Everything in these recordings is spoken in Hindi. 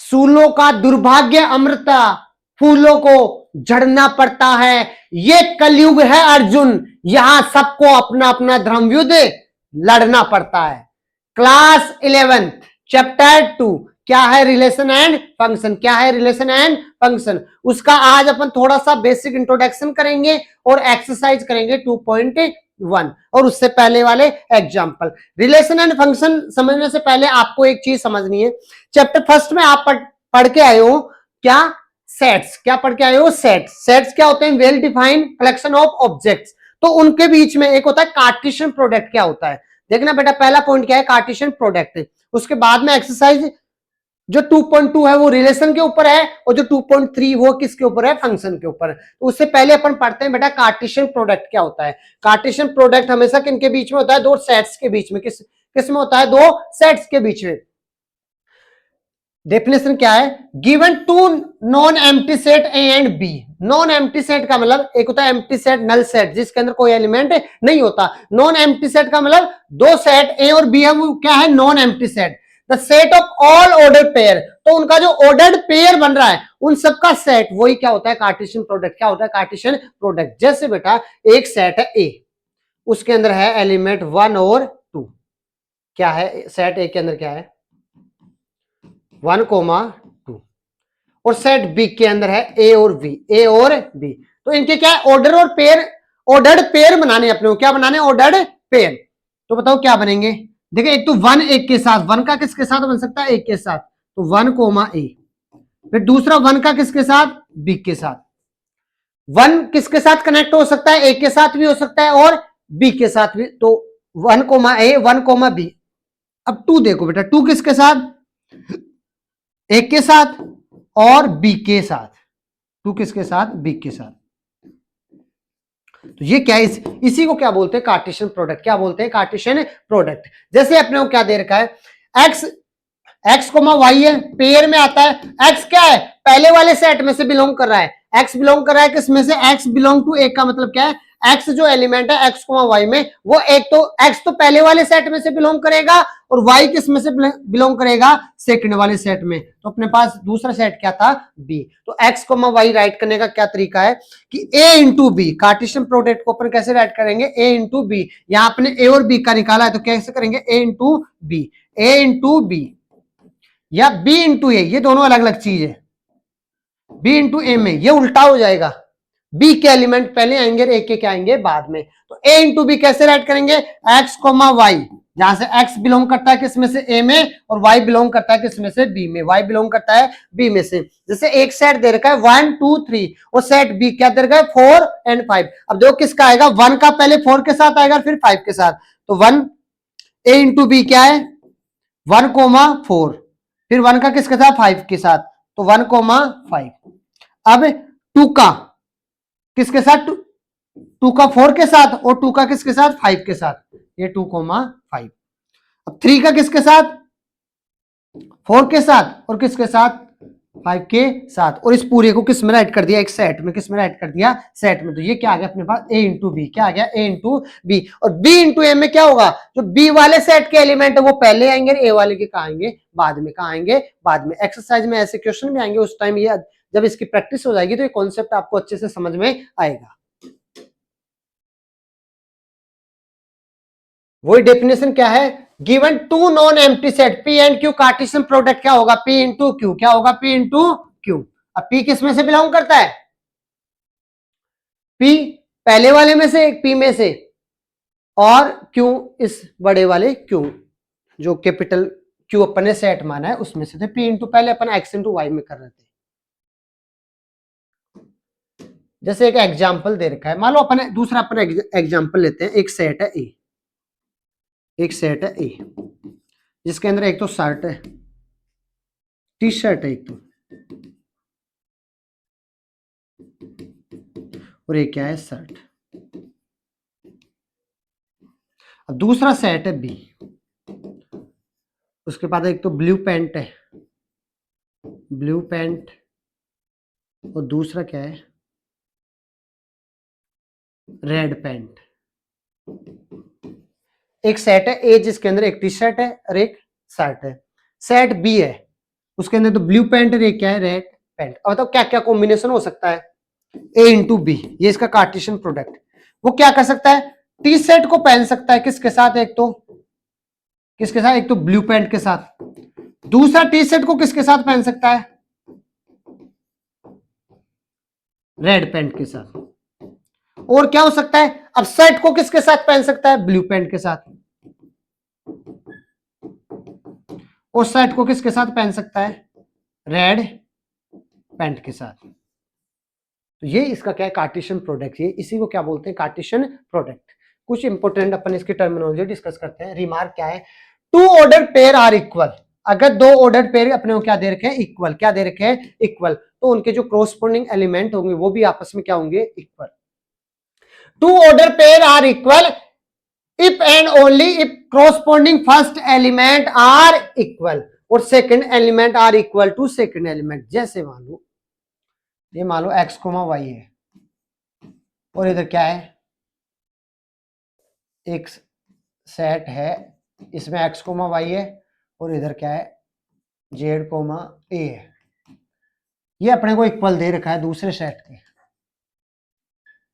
सूलों का दुर्भाग्य अमृता, फूलों को झड़ना पड़ता है। ये कलयुग है अर्जुन, यहां सबको अपना अपना धर्म युद्ध लड़ना पड़ता है। क्लास 11 चैप्टर 2 क्या है रिलेशन एंड फंक्शन, क्या है रिलेशन एंड फंक्शन, उसका आज अपन थोड़ा सा बेसिक इंट्रोडक्शन करेंगे और एक्सरसाइज करेंगे 2.1 और उससे पहले वाले एग्जांपल। रिलेशन एंड फंक्शन समझने से पहले आपको एक चीज समझनी है। चैप्टर फर्स्ट में आप पढ़ के आए हो क्या, सेट्स। क्या पढ़ के आए हो, सेट्स। सेट्स क्या होते हैं, well defined collection of objects. तो उनके बीच में एक होता है कार्टेशियन प्रोडक्ट। क्या होता है देखना बेटा, पहला पॉइंट क्या है, कार्टेशियन प्रोडक्ट। उसके बाद में एक्सरसाइज जो 2.2 है वो रिलेशन के ऊपर है और जो 2.3 वो किसके ऊपर है, फंक्शन के ऊपर। तो उससे पहले अपन पढ़ते हैं बेटा कार्टेशियन प्रोडक्ट क्या होता है। कार्टेशियन प्रोडक्ट हमेशा किनके बीच में होता है, दो सेट्स के बीच में। किस में होता है, दो सेट्स के बीच में। डेफिनेशन क्या है, given two non empty set A and B. Non empty set का मतलब एक होता है एम्प्टी सेट, नल सेट जिसके अंदर कोई एलिमेंट नहीं होता। नॉन एम्प्टी सेट का मतलब दो सेट ए और बी है, वो क्या है, non empty set. The set of all ordered pair, तो उनका जो ऑर्डर्ड पेयर बन रहा है उन सबका सेट, वही क्या होता है, कार्टेशियन प्रोडक्ट। क्या होता है, कार्टेशियन प्रोडक्ट। जैसे बेटा एक सेट है ए, उसके अंदर है एलिमेंट 1 और 2। क्या है सेट ए के अंदर, क्या है 1,2 और सेट बी के अंदर है ए और बी, ए और बी। तो इनके क्या है, ऑर्डर और पेयर, ऑर्डर्ड पेयर बनाने अपने को। क्या बनाने, ऑर्डर्ड पेयर। तो बताओ क्या बनेंगे। देखिए एक तो 1 एक के साथ, 1 का किसके साथ बन सकता है, एक के साथ, तो 1, ए। फिर दूसरा 1 का किसके साथ, बी के साथ। 1 किसके साथ कनेक्ट हो सकता है, ए के साथ भी हो सकता है और बी के साथ भी। तो 1, ए 1, बी। अब 2 देखो बेटा, 2 किसके साथ, एक के साथ और बी के साथ। 2 किसके साथ, बी के साथ। तो ये क्या है, इसी को क्या बोलते हैं, कार्टेशियन प्रोडक्ट। क्या बोलते हैं, कार्टेशियन प्रोडक्ट। जैसे अपने को क्या दे रखा है, एक्स कोमा वाई है, पेयर में आता है। एक्स क्या है, पहले वाले सेट में से बिलोंग कर रहा है। एक्स बिलोंग कर रहा है किसमें से, एक्स बिलोंग टू ए का मतलब क्या है, एक्स जो एलिमेंट है एक्स कोमा वाई में, वो एक तो एक्स तो पहले वाले सेट में से बिलोंग करेगा और वाई किस में से बिलोंग करेगा, सेकंड वाले सेट में। तो अपने पास दूसरा सेट क्या था, बी। तो एक्स कोमा वाई राइट करने का क्या तरीका है कि ए इंटू बी, कार्टेशियन प्रोडक्ट को अपन कैसे राइट करेंगे, ए इंटू बी। यहां अपने ए और बी का निकाला है तो कैसे करेंगे, ए इंटू बी, ए इंटू बी या बी इंटू ए, ये दोनों अलग अलग चीज है। बी इंटू ए में ये उल्टा हो जाएगा, बी के एलिमेंट पहले आएंगे, ए के क्या आएंगे बाद में। तो ए इंटू बी कैसे राइट करेंगे, एक्स कोमा वाई, जहां से एक्स बिलोंग करता है किसमें से, ए में, और वाई बिलोंग करता है किसमें से, बी में। वाई बिलोंग करता है बी में से। जैसे एक सेट दे रखा है 1, 2, 3 और सेट बी क्या दे रखा है 4 एंड 5। अब देखो किसका आएगा, 1 का पहले 4 के साथ आएगा फिर 5 के साथ। तो 1 ए इंटू बी क्या है 1,4, फिर 1 का किसके साथ, 5 के साथ, तो 1,5। अब 2 का किसके साथ, 2 का 4 के साथ और 2 का किसके साथ, 5 के साथ, ये 2,5। अब 3 का किसके साथ, 4 के साथ और किसके साथ, 5 के साथ। और इस पूरे को किस में राइट कर दिया, एक सेट में। किस में राइट कर दिया, सेट में। तो ये क्या आ गया अपने पास, ए इंटू बी। क्या आ गया, ए इंटू बी। और बी इंटू ए में क्या होगा, जो बी वाले सेट के एलिमेंट है वो पहले आएंगे, ए वाले के कहा आएंगे बाद में। कहा आएंगे बाद में। एक्सरसाइज में ऐसे क्वेश्चन भी आएंगे, उस टाइम ये जब इसकी प्रैक्टिस हो जाएगी तो ये कॉन्सेप्ट आपको अच्छे से समझ में आएगा। वही डेफिनेशन क्या है, given two non empty set P and Q, Cartesian product क्या होगा, पी इंटू क्यू। क्या होगा, पी इंटू क्यू। अब पी किस में से बिलोंग करता है, पी पहले वाले में से, एक पी में से, और क्यू इस बड़े वाले क्यू, जो कैपिटल क्यू अपन ने सेट माना है उसमें से थे। पी इंटू पहले अपन एक्स इंटू वाई में कर रहे थे। जैसे एक एग्जाम्पल दे रखा है, मान लो अपन दूसरा अपन एग्जाम्पल लेते हैं। एक सेट है ए, एक सेट है ए जिसके अंदर एक तो शर्ट है, टी शर्ट है एक तो, और एक क्या है, शर्ट। अब दूसरा सेट है बी, उसके बाद एक तो ब्लू पैंट है, ब्लू पैंट, और दूसरा क्या है, रेड पैंट। एक सेट है ए जिसके अंदर एक टी शर्ट है और एक शर्ट है। सेट बी है, उसके अंदर तो ब्लू पैंट और ये क्या है, रेड पैंट। अब बताओ क्या क्या कॉम्बिनेशन हो सकता है, ए इंटू बी, ये इसका कार्टेशियन प्रोडक्ट। वो क्या कर सकता है, टी शर्ट को पहन सकता है किसके साथ, एक तो किसके साथ, एक तो ब्लू पैंट के साथ, दूसरा टी शर्ट को किसके साथ पहन सकता है, रेड पैंट के साथ। और क्या हो सकता है, अब शर्ट को किसके साथ पहन सकता है, ब्लू पैंट के साथ, और शर्ट को किसके साथ पहन सकता है, रेड पैंट के साथ। तो ये इसका क्या है, कार्टेशियन प्रोडक्ट। ये इसी को क्या बोलते हैं, कार्टेशियन प्रोडक्ट। कुछ इंपोर्टेंट अपन इसकी टर्मिनोलॉजी डिस्कस करते हैं। रिमार्क क्या है, two order pair are equal. अगर दो ऑर्डर पेयर अपने को क्या दे रखे हैं, इक्वल। क्या दे रखे हैं, इक्वल। तो उनके जो कॉरस्पॉन्डिंग एलिमेंट होंगे वो भी आपस में क्या होंगे, equal. Two order pair are equal if and only if corresponding first element are equal और second element are equal to second element। जैसे मान लो ये मान लो x, y है और इधर क्या है, एक सेट है, इसमें x, y है और इधर क्या है, z, a है। ये अपने को इक्वल दे रखा है दूसरे सेट के।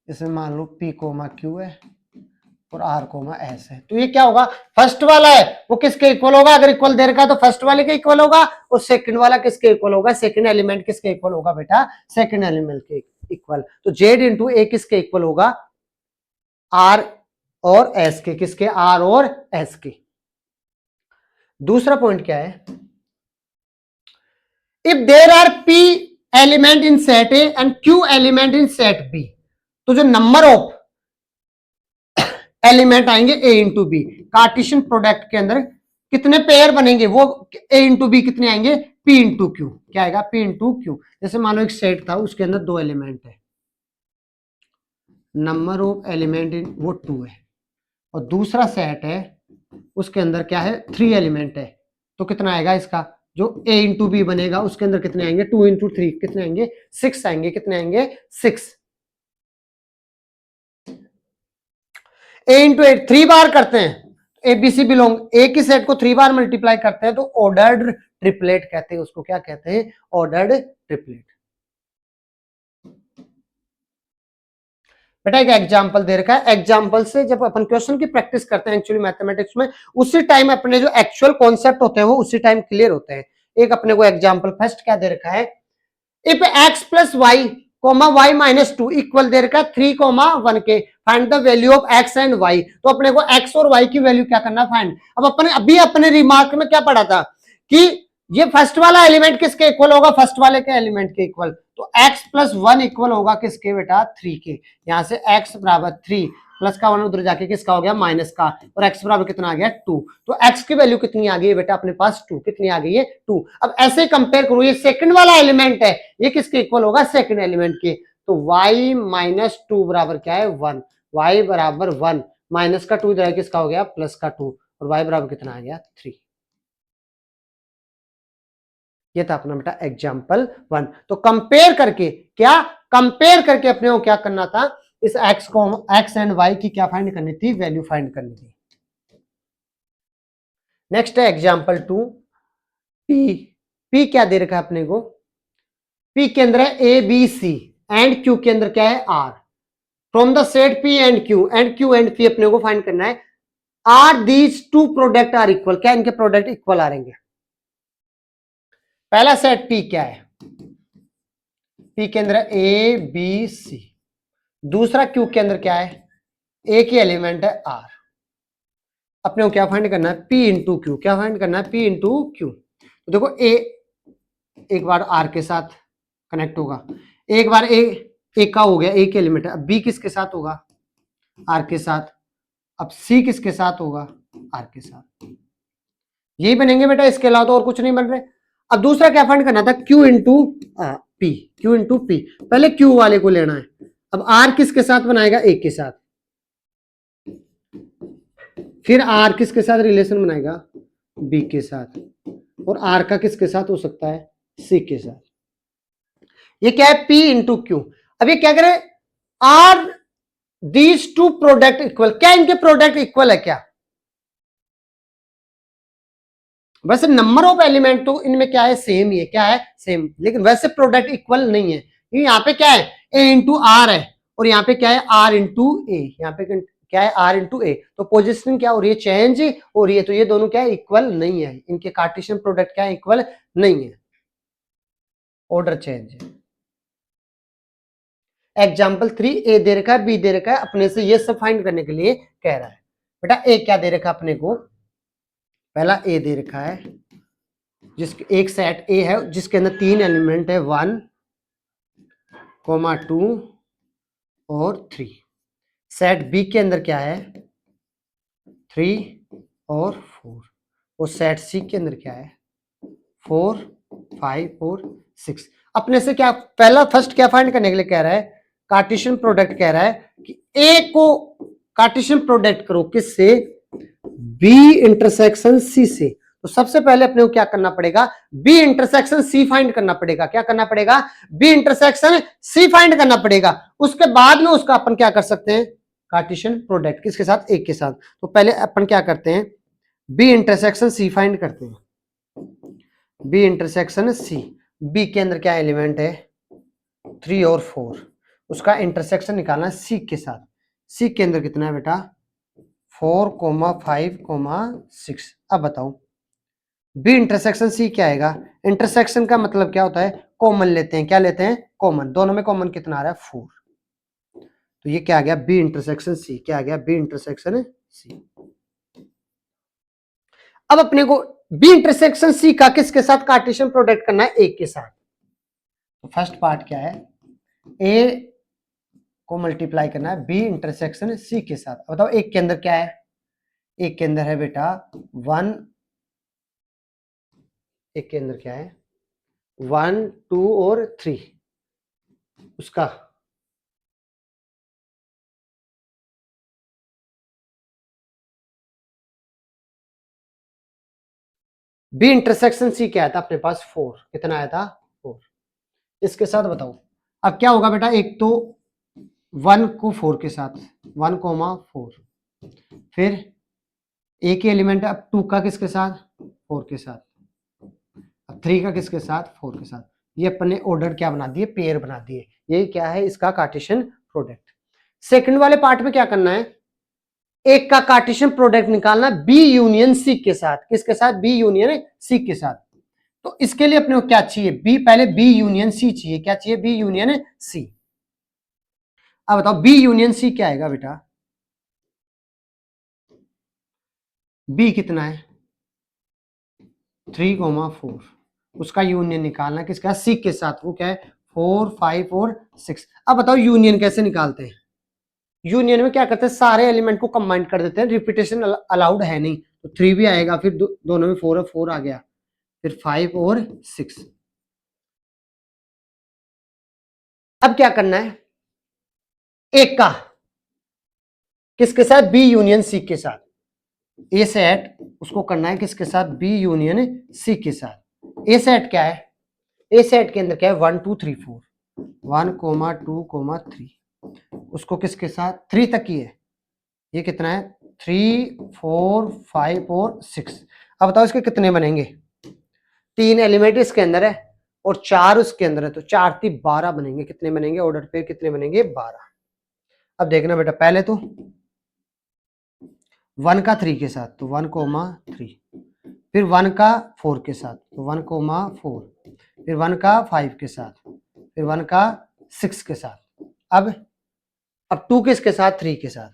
इसमें मान लो p, q है और r, s है। तो ये क्या होगा, फर्स्ट वाला है वो किसके इक्वल होगा, अगर इक्वल दे रखा है तो फर्स्ट वाले के इक्वल होगा, और सेकंड वाला किसके इक्वल होगा, सेकंड एलिमेंट किसके इक्वल होगा बेटा, सेकंड एलिमेंट के इक्वल। तो z इंटू ए किसके इक्वल होगा, r और s के, किसके, r और s के। दूसरा पॉइंट क्या है, if there are p element in set A and q element in set B, तो जो नंबर ऑफ एलिमेंट आएंगे A into B, Cartesian product के अंदर कितने पेयर बनेंगे, वो ए इंटू बी कितने आएंगे, पी इंटू क्यू। क्या आएगा, पी इंटू क्यू। जैसे मान लो एक सेट था, उसके अंदर दो एलिमेंट है, नंबर ऑफ एलिमेंट इन वो 2 है, और दूसरा सेट है उसके अंदर क्या है, 3 एलिमेंट है। तो कितना आएगा इसका, जो ए इंटू बी बनेगा उसके अंदर कितने आएंगे, 2 इंटू 3 कितने आएंगे, 6 आएंगे। कितने आएंगे, 6। ए इंटू 8 3 बार करते हैं, एबीसी बिलोंग, ए की सेट को 3 बार मल्टीप्लाई करते हैं तो ऑर्डर्ड ट्रिपलेट कहते हैं उसको। क्या कहते हैं, ऑर्डर्ड ट्रिपलेट। बेटा एक एग्जांपल दे रखा है, एग्जांपल से जब अपन क्वेश्चन की प्रैक्टिस करते हैं एक्चुअली मैथमेटिक्स में, उसी टाइम अपने जो एक्चुअल कॉन्सेप्ट होते हैं वो उसी टाइम क्लियर होते हैं। एक अपने को एग्जांपल फर्स्ट क्या दे रखा है, if x plus y comma y minus 2 equal दे रखा है 3, 1 के, find the value of x and y। तो अपने को x और y की वैल्यू क्या करना, फाइंड। अब अपने अभी अपने रिमार्क में क्या पढ़ा था कि ये फर्स्ट वाला एलिमेंट किसके इक्वल होगा, फर्स्ट वाले के एलिमेंट के इक्वल। तो x प्लस 1 इक्वल होगा किसके बेटा, 3 के। यहां से x बराबर 3 प्लस का 1 उधर जाके किसका हो गया, माइनस का, और x बराबर कितना आ गया, 2। तो x की वैल्यू कितनी आ गई है बेटा अपने पास, 2। कितनी आ गई है, 2। अब ऐसे कंपेयर करो, ये सेकंड वाला एलिमेंट है, ये किसके इक्वल होगा, सेकंड एलिमेंट के। तो y माइनस 2 बराबर क्या है, 1। y बराबर 1 माइनस का 2 इधर किसका हो गया, प्लस का 2, और y बराबर कितना आ गया, 3। ये था अपना बेटा एग्जाम्पल 1। तो कंपेयर करके, क्या कंपेयर करके अपने को क्या करना था, इस x एंड y की क्या फाइंड करनी थी, वैल्यू फाइंड करनी थी। नेक्स्ट है एग्जाम्पल 2, p क्या दे रखा है अपने को, p के अंदर है a b c and q के अंदर क्या है, r। From the set p and q and p अपने को फाइंड करना है, are these two product are equal. क्या इनके प्रोडक्ट इक्वल आ रहेंगे। पहला सेट p क्या है, p के अंदर a b c, दूसरा q के अंदर क्या है, a की एलिमेंट है r। अपने को क्या फाइंड करना है, p इंटू क्यू। क्या फाइंड करना है, p इंटू क्यू। तो देखो a एक बार r के साथ कनेक्ट होगा, एक बार a का हो गया, a के एलिमेंट है। अब b किसके साथ होगा, r के साथ। अब c किसके साथ होगा, r के साथ। यही बनेंगे बेटा, इसके अलावा तो और कुछ नहीं बन रहे। अब दूसरा क्या फाइंड करना था, q into p, q into p। पहले q वाले को लेना है। अब r किसके साथ बनाएगा, a के साथ, फिर r किसके साथ रिलेशन बनाएगा, b के साथ, और r का किसके साथ हो सकता है, c के साथ। ये क्या है, p इंटू क्यू। अब ये क्या करें, are these two product equal. क्या इनके प्रोडक्ट इक्वल है क्या, वैसे नंबर ऑफ एलिमेंट तो इनमें क्या है, सेम ही है, क्या है, सेम, लेकिन वैसे प्रोडक्ट इक्वल नहीं है। यहाँ पे क्या है, ए इंटू आर है, और यहाँ पे क्या है, आर इंटू ए, यहाँ पे क्या है, आर इंटू ए, तो पोजिशन क्या हो रही है, चेंज हो रही है, तो ये दोनों क्या है, इक्वल नहीं है, इनके कार्टेशियन प्रोडक्ट क्या है, इक्वल नहीं है, ऑर्डर चेंज है। एग्जाम्पल 3, ए दे रखा है, बी दे रखा है, अपने से ये सब फाइंड करने के लिए कह रहा है। बेटा ए क्या दे रखा है अपने को, पहला ए दे रखा है, जिसके एक सेट ए है जिसके अंदर 3 एलिमेंट है, 1, 2 और 3। सेट बी के अंदर क्या है, 3 और 4, और सेट सी के अंदर क्या है, 4, 5 और 6। अपने से क्या पहला फर्स्ट क्या फाइंड करने के लिए कह रहा है, कार्टेशियन प्रोडक्ट कह रहा है कि ए को कार्टेशियन प्रोडक्ट करो किससे, बी इंटरसेक्शन सी से। तो सबसे पहले अपने को क्या करना पड़ेगा, बी इंटरसेक्शन सी फाइंड करना पड़ेगा, क्या करना पड़ेगा, बी इंटरसेक्शन सी फाइंड करना पड़ेगा। उसके बाद में उसका अपन क्या कर सकते हैं, कार्टेशियन प्रोडक्ट किसके साथ, एक के साथ। तो पहले अपन क्या करते हैं, बी इंटरसेक्शन सी फाइंड करते हैं, बी इंटरसेक्शन सी, बी के अंदर क्या एलिमेंट है, 3 और 4, उसका इंटरसेक्शन निकालना है सी के साथ। सी के अंदर कितना है बेटा, 4, 5, 6। अब बताओ बी इंटरसेक्शन सी क्या आएगा, इंटरसेक्शन का मतलब क्या होता है, कॉमन लेते हैं, क्या लेते हैं, कॉमन, दोनों में कॉमन कितना आ रहा है, 4। तो ये क्या आ गया, बी इंटरसेक्शन सी, क्या आ गया, बी इंटरसेक्शन सी। अब अपने को बी इंटरसेक्शन सी का किसके साथ कार्टेशियन प्रोडक्ट करना है, एक के साथ। तो फर्स्ट पार्ट क्या है, ए को मल्टीप्लाई करना है बी इंटरसेक्शन सी के साथ। बताओ एक के अंदर क्या है, एक के अंदर है बेटा 1, एक के अंदर क्या है, 1, 2 और 3, उसका बी इंटरसेक्शन सी क्या आया था अपने पास, 4, कितना आया था, 4। इसके साथ बताओ अब क्या होगा बेटा, एक तो 1 को 4 के साथ, 1, 4, फिर एक ही एलिमेंट है, अब 2 का किसके साथ, 4 के साथ, अब 3 का किसके साथ, 4 के साथ। ये अपने ऑर्डर क्या बना दिए, पेयर बना दिए। ये क्या है, इसका कार्टेशियन प्रोडक्ट। सेकंड वाले पार्ट में क्या करना है, एक का कार्टेशियन प्रोडक्ट निकालना बी यूनियन सी के साथ, किसके साथ, बी यूनियन सी के साथ। तो इसके लिए अपने को क्या चाहिए, बी, पहले बी यूनियन सी चाहिए, क्या चाहिए, बी यूनियन सी। अब बताओ बी यूनियन सी क्या आएगा बेटा, बी कितना है, 3, 4, उसका यूनियन निकालना किसका, सी के साथ, वो क्या है, 4, 5 और 6। अब बताओ यूनियन कैसे निकालते हैं, यूनियन में क्या करते हैं, सारे एलिमेंट को कंबाइन कर देते हैं, रिपीटेशन अलाउड है नहीं, तो 3 भी आएगा, फिर दोनों में 4 है, 4 आ गया, फिर 5 और 6। अब क्या करना है, एक का किसके साथ, बी यूनियन सी के साथ, ए सेट उसको करना है किसके साथ, बी यूनियन सी के साथ। ए सेट क्या है, ए सेट के अंदर क्या है, 1, 2, 3, 4, 1, 2, 3, उसको किसके साथ, 3 तक ही है, ये कितना है, 3, 4, 5 और 6। अब बताओ इसके कितने बनेंगे, 3 एलिमेंट इसके अंदर है और 4 उसके अंदर है, तो 4 3 12 बनेंगे, कितने बनेंगे, ऑर्डर पे कितने बनेंगे, 12। अब देखना बेटा, पहले तो 1 का 3 के साथ, तो 1, 3, फिर 1 का 4 के साथ, तो 1, 4, फिर 1 का 5 के साथ, फिर 1 का 6 के साथ। अब 2 किसके साथ, 3 के साथ,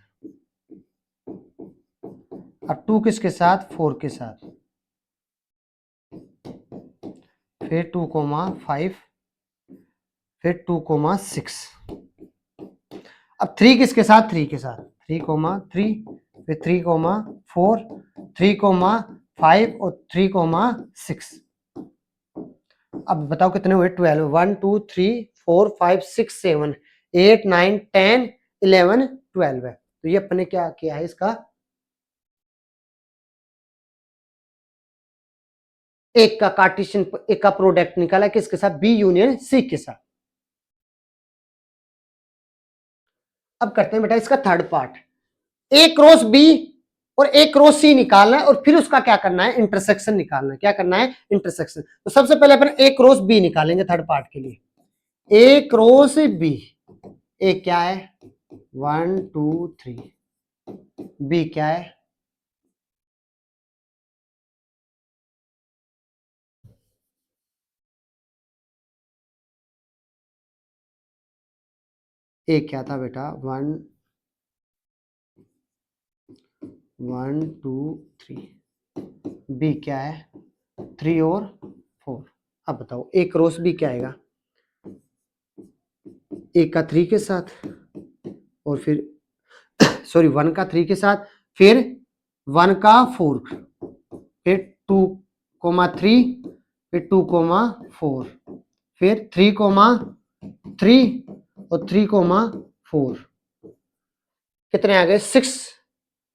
अब 2 किसके साथ, 4 के साथ, फिर 2, 5, फिर 2, 6। अब 3 किसके साथ, 3 के साथ, 3, फिर 3, 4, 3, 5 और 3, 6। अब बताओ कितने हुए, 12, 1, 2, 3, 4, 5, 6, 7, 8, 9, 10, 11, 12 है। तो ये अपने क्या किया है, इसका एक का कार्टेशियन, एक का प्रोडक्ट निकाला किसके साथ, बी यूनियन सी के साथ। अब करते हैं बेटा इसका थर्ड पार्ट, ए क्रॉस बी और ए क्रॉस सी निकालना है और फिर उसका क्या करना है, इंटरसेक्शन निकालना है। क्या करना है, इंटरसेक्शन। तो सबसे पहले अपन ए क्रॉस बी निकालेंगे थर्ड पार्ट के लिए। ए क्रॉस बी, ए क्या है 1 2 3, बी क्या है ए क्या था बेटा 1 1 2 3, बी क्या है 3 और 4। अब बताओ ए क्रॉस बी क्या आएगा, ए का 3 के साथ और फिर सॉरी 1 का 3 के साथ, फिर 1 का 4, फिर 2 3, फिर 2 4, फिर 3 3 और 3 4, कितने आ गए 6।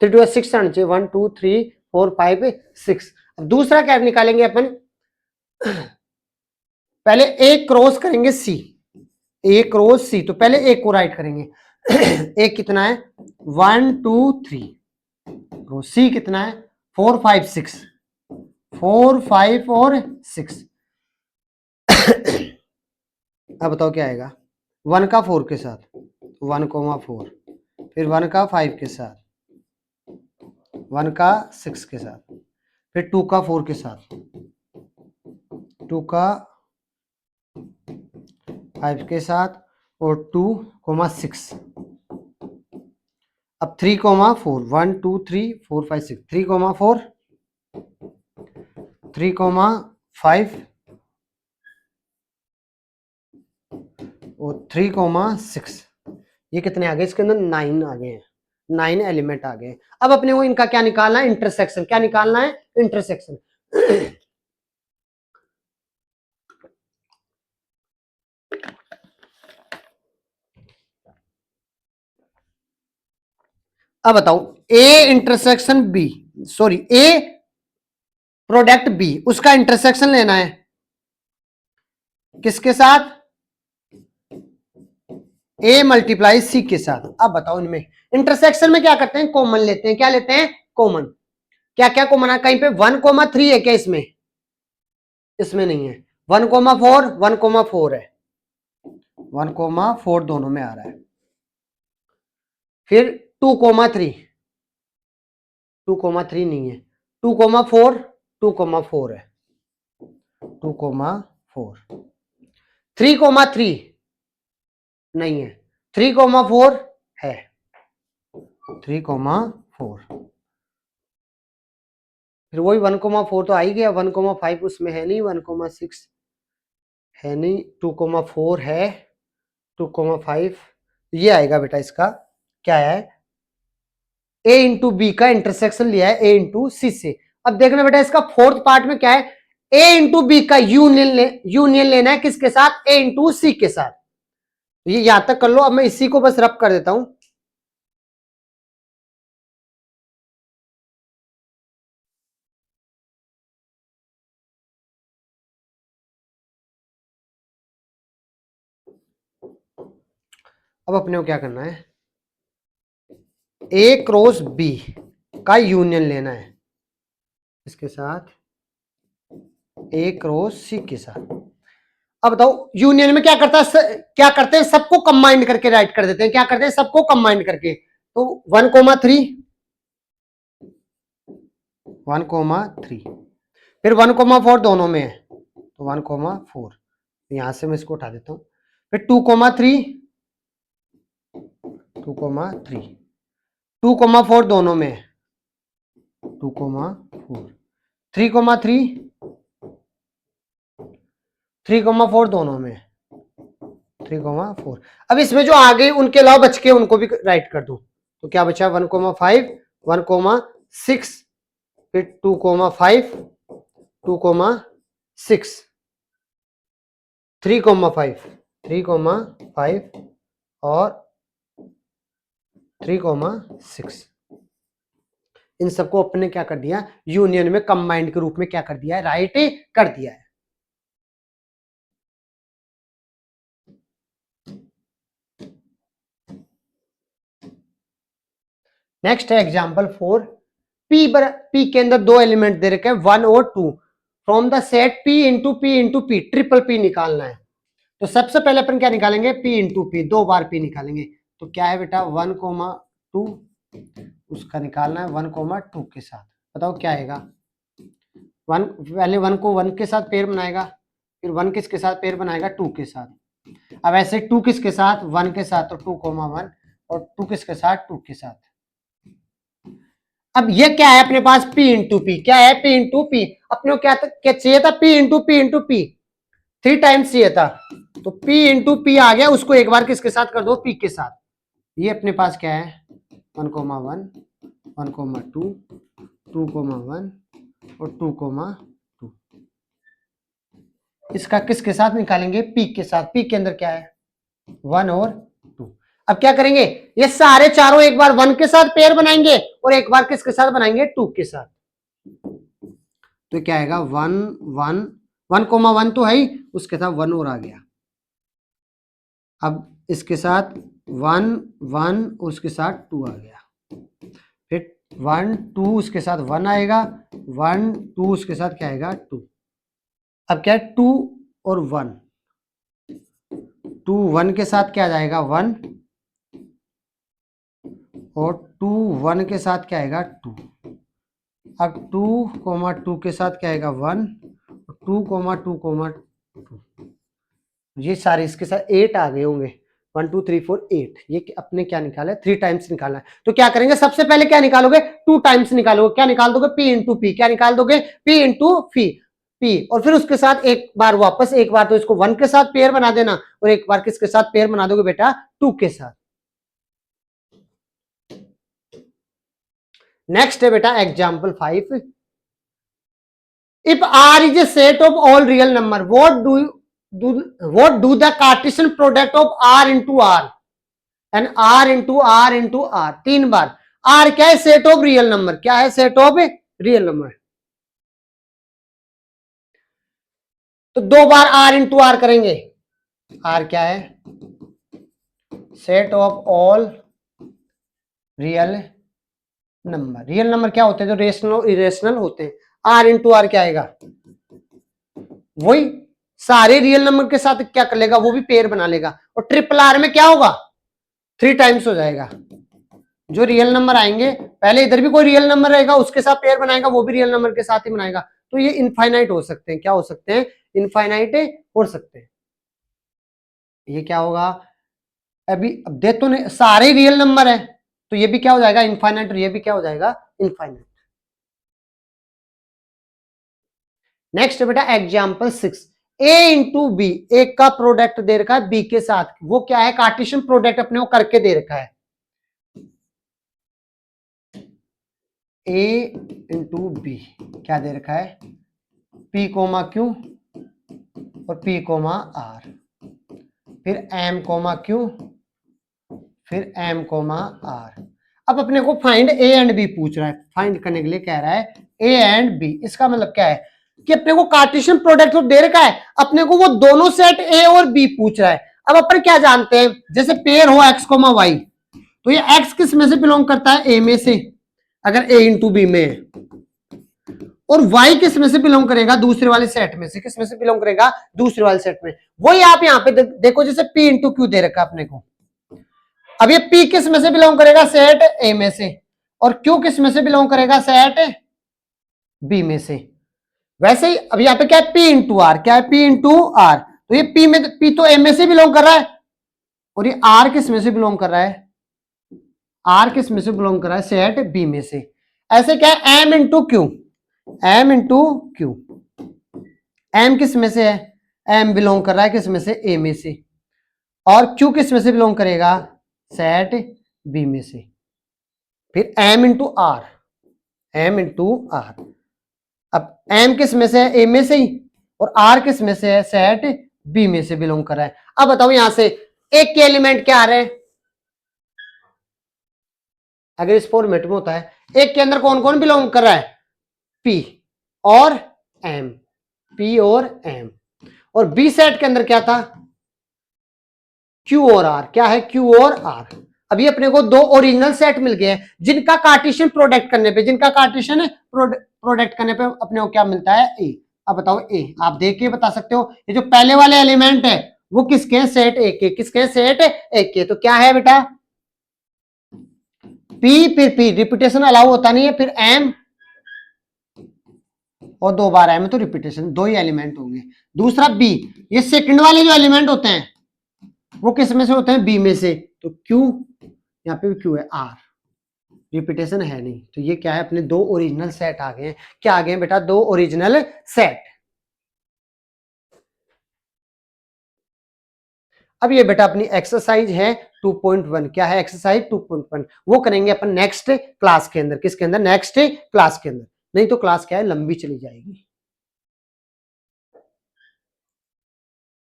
3 2 6 आना चाहिए, 1 2 3 4 5 6। अब दूसरा क्या निकालेंगे अपन, पहले ए क्रॉस करेंगे सी, ए क्रॉस सी, तो पहले ए को राइट करेंगे। ए कितना है 1 2 3, तो सी कितना है 4 5 6, 4 5 और 6। अब बताओ क्या आएगा, 1 का 4 के साथ 1 4, फिर 1 का 5 के साथ, 1 का 6 के साथ, फिर 2 का 4 के साथ, 2 का 5 के साथ और 2 6। अब 3 4, 1 2 3 4 5 6, 3 4, 3 5 और 3 6। ये कितने आ गए, इसके अंदर 9 आ गए हैं, 9 एलिमेंट आ गए। अब अपने को इनका क्या निकालना है, इंटरसेक्शन। क्या निकालना है, इंटरसेक्शन। अब बताओ A intersection B, sorry A product B, उसका इंटरसेक्शन लेना है किसके साथ, ए मल्टीप्लाई सी के साथ। अब बताओ इनमें इंटरसेक्शन में क्या करते हैं, कॉमन लेते हैं। क्या लेते हैं, कॉमन। क्या क्या कॉमन है, कहीं पे 1 3 है क्या, इसमें इसमें नहीं है। 1 4, 1 4 है, 1 4 दोनों में आ रहा है। फिर 2 3, 2 3 नहीं है, 2 4, 2 4 है, 2 4। 3 3 नहीं है, 3 4 है, 3 4। फिर वही 1 4 तो आ ही गया, 1 5 उसमें है नहीं, 1 6 है नहीं, 2 4 है, 2 5 ये आएगा बेटा इसका। क्या है, ए इंटू बी का इंटरसेक्शन लिया है ए इंटू सी से। अब देखना बेटा इसका फोर्थ पार्ट में क्या है, ए इंटू बी का यूनियन लेना है किसके साथ, ए इंटू सी के साथ। ये यहां तक कर लो, अब मैं इसी को बस रब कर देता हूं। अब अपने को क्या करना है, ए क्रॉस बी का यूनियन लेना है इसके साथ, ए क्रॉस सी के साथ। अब बताओ यूनियन में क्या करता है, क्या करते हैं, सबको कंबाइंड करके राइट कर देते हैं। क्या करते हैं, सबको कंबाइंड करके। तो 1 3, 1 3, फिर 1 4 दोनों में है, तो 1 4, यहां से मैं इसको उठा देता हूं। फिर 2 3, 2 3, 2 4 दोनों में है, 2 4, 3 3, 3 4 दोनों में, 3 4। अब इसमें जो आ गए उनके अलावा बच के उनको भी राइट कर दूं, तो क्या बचा 1 5, 1 6, फिर 2 5, 2 6, 3 5, 3 5 और 3 6। इन सबको अपने क्या कर दिया, यूनियन में कंबाइंड के रूप में क्या कर दिया है, राइट कर दिया है। नेक्स्ट है एग्जाम्पल 4। पी के अंदर दो एलिमेंट दे रखे हैं 1 और 2 from the set P into P triple P निकालना है। तो सबसे पहले अपन क्या निकालेंगे पी इंटू पी, 2 बार पी निकालेंगे। तो क्या है बेटा 1,2 उसका निकालना है 1,2 के साथ। बताओ क्या आएगा। 1 पहले 1 को 1 के साथ पेयर बनाएगा, फिर 1 किसके साथ पेयर बनाएगा 2 के साथ। अब ऐसे 2 किसके साथ 1 के साथ, तो 2,1 और 2 किसके साथ 2 के साथ। अब ये क्या है अपने पास P इंटू पी, क्या है P इंटू पी। अपने को क्या चाहिए था P इंटू पी 3 टाइम्स चाहिए था, तो P इंटू पी आ गया। उसको एक बार किसके साथ कर दो P के साथ। ये अपने पास क्या है 1,1 1,2 2,1 और 2,2। इसका किसके साथ निकालेंगे P के साथ। P के अंदर क्या है 1 और 2। अब क्या करेंगे ये सारे चारों एक बार 1 के साथ पेयर बनाएंगे और एक बार किसके साथ बनाएंगे 2 के साथ। तो क्या आएगा 1,1 तो है ही, उसके साथ 1 और आ गया। अब इसके साथ 1 1 उसके साथ 2 आ गया, फिर 1 2 उसके साथ 1 आएगा, 1 2 उसके साथ क्या आएगा 2। अब क्या है 2 और 1, 2 1 के साथ क्या आ जाएगा 1 और 2 1 के साथ क्या आएगा 2। अब 2,2 के साथ क्या आएगा 1 और 2,2,2। ये सारे इसके साथ 8 आ गए होंगे 1 2 3 4 8। ये अपने क्या निकाला है 3 टाइम्स निकालना है। तो क्या करेंगे सबसे पहले क्या निकालोगे 2 टाइम्स निकालोगे। क्या निकाल दोगे P इंटू पी। क्या निकाल दोगे P इंटू पी और फिर उसके साथ एक बार वापस, एक बार तो इसको 1 के साथ पेयर बना देना और एक बार किसके साथ पेयर बना दोगे बेटा 2 के साथ। नेक्स्ट है बेटा example 5। If R is a set of all real number, what do the Cartesian product of R into R and R into R into R। 3 bar. R क्या है सेट ऑफ रियल नंबर, क्या है सेट ऑफ रियल नंबर। तो 2 बार R इंटू R करेंगे। R क्या है set of all real number. Real number क्या होते हैं जो रेशनल और इरेशनल होते हैं। R इंटू R क्या आएगा वही सारे रियल नंबर के साथ क्या कर लेगा वो भी पेयर बना लेगा और ट्रिपल R में क्या होगा 3 टाइम्स हो जाएगा। जो रियल नंबर आएंगे पहले इधर भी कोई रियल नंबर रहेगा उसके साथ पेयर बनाएगा, वो भी रियल नंबर के साथ ही बनाएगा। तो ये इनफाइनाइट हो सकते हैं। क्या हो सकते हैं इनफाइनाइट हो सकते हैं। ये क्या होगा अभी अब दे तो नहीं, सारे रियल नंबर है तो ये भी क्या हो जाएगा इनफाइनाइट और ये भी क्या हो जाएगा इनफाइनाइट। नेक्स्ट बेटा एग्जाम्पल 6। A इंटू बी, एक का प्रोडक्ट दे रखा है B के साथ, वो क्या है कार्टेशियन प्रोडक्ट अपने को करके दे रखा है। A इंटू बी क्या दे रखा है P कोमा Q और P कोमा R, फिर M कोमा Q फिर M कोमा R। अब अपने को फाइंड A एंड B पूछ रहा है, फाइंड करने के लिए कह रहा है A एंड B। इसका मतलब क्या है कि अपने को कार्टेशियन प्रोडक्ट तो दे रखा है, अपने को वो दोनों सेट A और B पूछ रहा है। अब अपन क्या जानते हैं जैसे पेयर हो x कोमा y, तो ये x किस में से बिलोंग करता है A में से अगर A इंटू बी में है, और y किस में से बिलोंग करेगा दूसरे वाले सेट में से। किस में से बिलोंग करेगा दूसरे वाले सेट में। वही आप यहाँ पे देखो जैसे P इंटू क्यू दे रखा अपने को। अब ये P किस में से बिलोंग करेगा सेट A में से और Q किस में से बिलोंग करेगा सेट B में से। वैसे ही अब यहाँ पे क्या है P इंटू आर, क्या है P इंटू आर, तो ये P तो M में से बिलोंग कर रहा है और ये R किस में से बिलोंग कर रहा है R किस में से बिलोंग कर रहा है सेट B में से। ऐसे क्या है M into Q, M into Q, M किस में से है M बिलोंग कर रहा है किस में से A में से, और Q किस में से बिलोंग करेगा सेट B में से। फिर M into R, M into R, अब M किस में से है A में से ही और R किस में से है सेट B में से बिलोंग कर रहा है। अब बताओ यहां से एक के एलिमेंट क्या आ रहे हैं, अगर इस फॉर्मेट में होता है एक के अंदर कौन कौन बिलोंग कर रहा है P और M, P और M, और B सेट के अंदर क्या था Q और R, क्या है Q और R। अभी अपने को दो ओरिजिनल सेट मिल गए हैं जिनका कार्टेशियन प्रोडक्ट करने पे अपने को क्या मिलता है, ए। अब बताओ ए, आप देख के बता सकते हो ये जो पहले वाले एलिमेंट है वो किसके हैं, सेट ए के। किसके हैं, सेट ए के। तो क्या है बेटा, पी फिर पी, रिपीटेशन अलाउ होता नहीं है, फिर एम और दो बार एम, तो रिपीटेशन, दो ही एलिमेंट होंगे। दूसरा बी, ये सेकंड वाले जो एलिमेंट होते हैं वो किस में से होते हैं, बी में से। तो क्यू, यहाँ पे भी क्यू है, आर, रिपीटेशन है नहीं। तो ये क्या है, अपने दो ओरिजिनल सेट आ गए हैं। क्या आ गए हैं बेटा, दो ओरिजिनल सेट। अब ये बेटा अपनी एक्सरसाइज है 2.1। क्या है एक्सरसाइज 2.1, वो करेंगे अपन नेक्स्ट क्लास के अंदर। किसके अंदर, नेक्स्ट क्लास के अंदर। नहीं तो क्लास क्या है, लंबी चली जाएगी।